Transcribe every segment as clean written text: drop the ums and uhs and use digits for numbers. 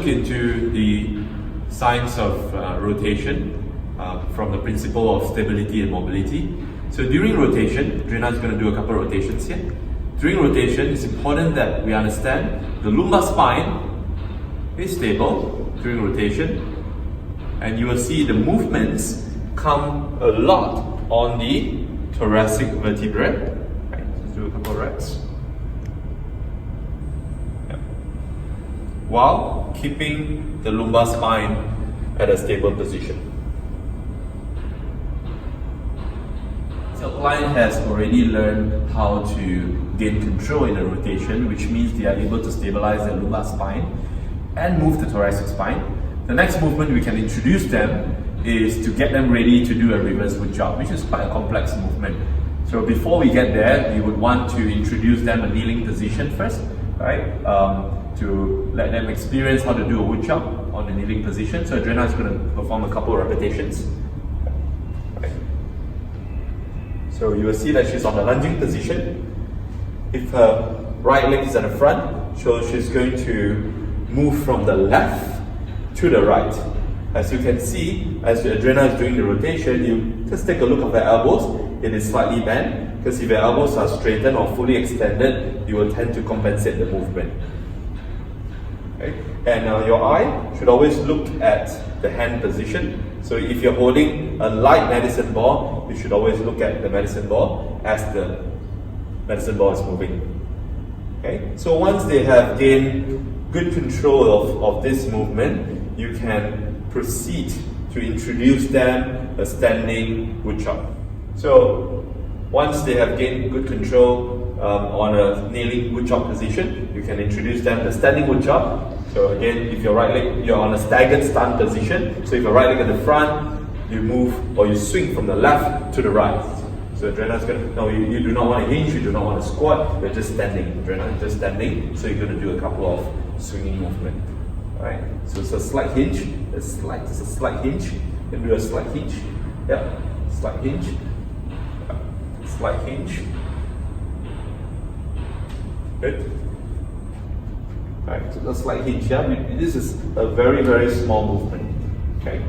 look into the science of rotation from the principle of stability and mobility. So during rotation, Adriana is going to do a couple of rotations here. During rotation, it's important that we understand the lumbar spine is stable during rotation, and you will see the movements come a lot on the thoracic vertebrae. Right, let's do a couple of reps. Yep. While keeping the lumbar spine at a stable position. The client has already learned how to gain control in the rotation, which means they are able to stabilize the lumbar spine and move the thoracic spine. The next movement we can introduce them is to get them ready to do a reverse wood chop, which is quite a complex movement. So before we get there, we would want to introduce them a kneeling position first, right? To let them experience how to do a wood chop on the kneeling position. So Adriana is going to perform a couple of repetitions. So you will see that she's on the lunging position. If her right leg is at the front, so she's going to move from the left to the right. As you can see, as Adriana is doing the rotation, you just take a look at her elbows. It is slightly bent, because if your elbows are straightened or fully extended, you will tend to compensate the movement. Okay? And your eye should always look at the hand position. So if you're holding a light medicine ball, you should always look at the medicine ball as the medicine ball is moving. Okay? So once they have gained good control of this movement, you can proceed to introduce them a standing wood chop. So once they have gained good control on a kneeling wood chop position, you can introduce them the standing wood chop. So again, if your right leg, you're on a staggered stance position. So if your right leg at the front, you move or you swing from the left to the right. So Adriana's going to, no, you do not want to hinge, you do not want to squat, you're just standing. Adriana is just standing, so you're going to do a couple of swinging movement. Alright, so it's a slight hinge, it's a slight hinge, you can do a slight hinge, yeah, slight hinge, slight hinge, good. Right, so a slight hinge, yeah, this is a very, very small movement, okay.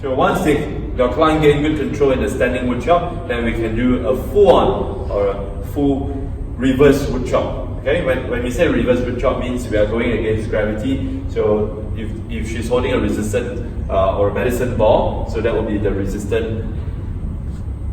So once your client gain good control in the standing wood chop, then we can do a full-on or a full reverse wood chop. Okay, when we say reverse wood chop means we are going against gravity. So if she's holding a resistant or a medicine ball, so that will be the resistant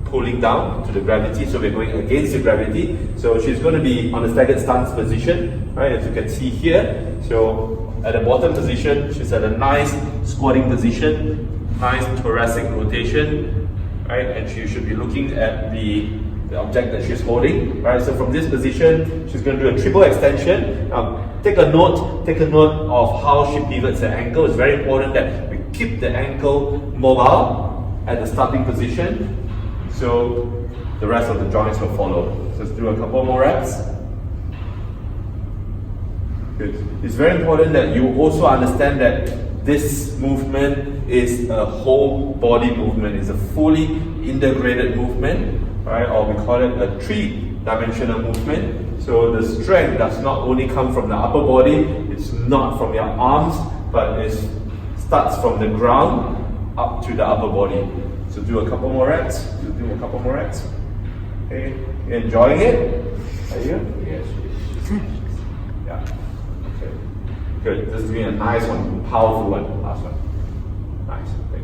pulling down to the gravity. So we're going against the gravity. So she's going to be on a staggered stance position, right? As you can see here. So at the bottom position, she's at a nice squatting position, nice thoracic rotation, right? And she should be looking at the object that she's holding, right? So from this position, she's going to do a triple extension. Now, take a note of how she pivots the ankle. It's very important that we keep the ankle mobile at the starting position, so the rest of the joints will follow. So let's do a couple more reps. Good. It's very important that you also understand that this movement is a whole body movement. It's a fully integrated movement. Right, or we call it a three-dimensional movement. So the strength does not only come from the upper body, it's not from your arms, but it starts from the ground up to the upper body. So do a couple more reps. Okay, you enjoying it? Are you? Yes. Yeah. Okay. Good. This is being a nice one, powerful one. Last one. Nice. Okay.